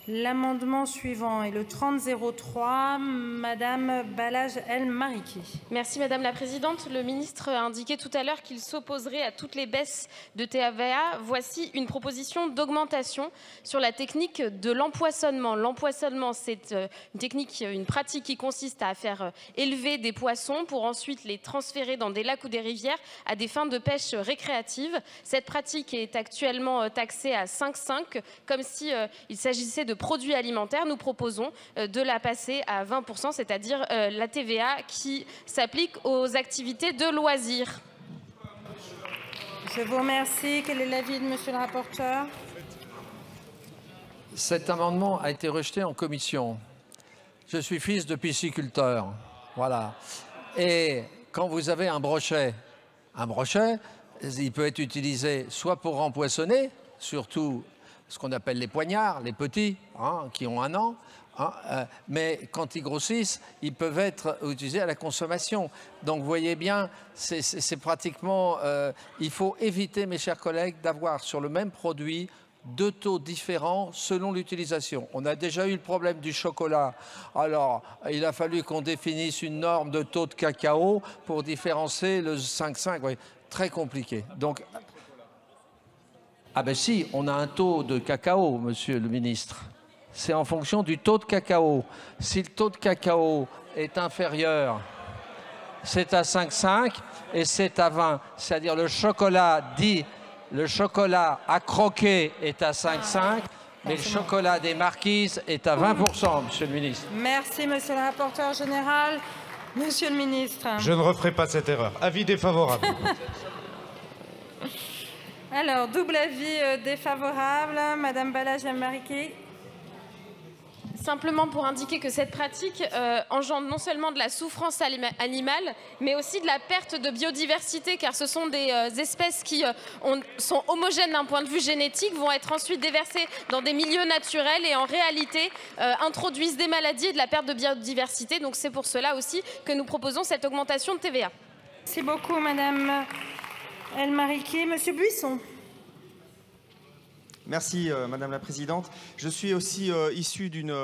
L'amendement suivant est le 3003, Madame Balaj El Mariki. Merci Madame la Présidente. Le ministre a indiqué tout à l'heure qu'il s'opposerait à toutes les baisses de TVA. Voici une proposition d'augmentation sur la technique de l'empoisonnement. L'empoisonnement, c'est une technique, une pratique qui consiste à faire élever des poissons pour ensuite les transférer dans des lacs ou des rivières à des fins de pêche récréative. Cette pratique est actuellement taxée à 5,5, comme si il s'agissait de produits alimentaires. Nous proposons de la passer à 20%, c'est-à-dire la TVA qui s'applique aux activités de loisirs. Je vous remercie. Quel est l'avis de Monsieur le rapporteur? Cet amendement a été rejeté en commission. Je suis fils de pisciculteur, voilà. Et quand vous avez un brochet, il peut être utilisé soit pour empoisonner, surtout ce qu'on appelle les poignards, les petits, qui ont 1 an, mais quand ils grossissent, ils peuvent être utilisés à la consommation. Donc vous voyez bien, c'est pratiquement... il faut éviter, mes chers collègues, d'avoir sur le même produit 2 taux différents selon l'utilisation. On a déjà eu le problème du chocolat. Alors, il a fallu qu'on définisse une norme de taux de cacao pour différencier le 5,5. Oui, très compliqué. Donc, ah ben si, on a un taux de cacao, monsieur le ministre. C'est en fonction du taux de cacao. Si le taux de cacao est inférieur, c'est à 5,5 et c'est à 20. C'est-à-dire le chocolat à croquer est à 5,5, mais le chocolat des marquises est à 20%, monsieur le ministre. Merci, monsieur le rapporteur général. Monsieur le ministre. Je ne referai pas cette erreur. Avis défavorable. Alors, double avis défavorable. Madame Balaj El Mariki. Simplement pour indiquer que cette pratique engendre non seulement de la souffrance animale, mais aussi de la perte de biodiversité, car ce sont des espèces qui sont homogènes d'un point de vue génétique, vont être ensuite déversées dans des milieux naturels et en réalité introduisent des maladies et de la perte de biodiversité. Donc c'est pour cela aussi que nous proposons cette augmentation de TVA. Merci beaucoup, Madame El Mariki. Monsieur Buisson. Merci Madame la Présidente. Je suis aussi issu d'une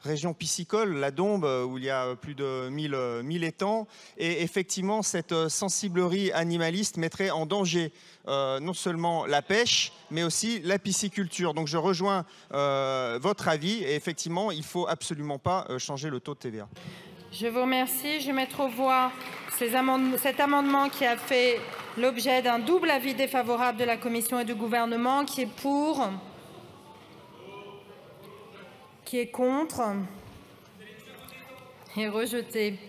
région piscicole, la Dombes, où il y a plus de 1000 étangs. Et effectivement, cette sensiblerie animaliste mettrait en danger non seulement la pêche, mais aussi la pisciculture. Donc je rejoins votre avis. Et effectivement, il ne faut absolument pas changer le taux de TVA. Je vous remercie. Je vais mettre aux voix cet amendement qui a fait l'objet d'un double avis défavorable de la Commission et du gouvernement. Qui est pour? Qui est contre? Et rejeté.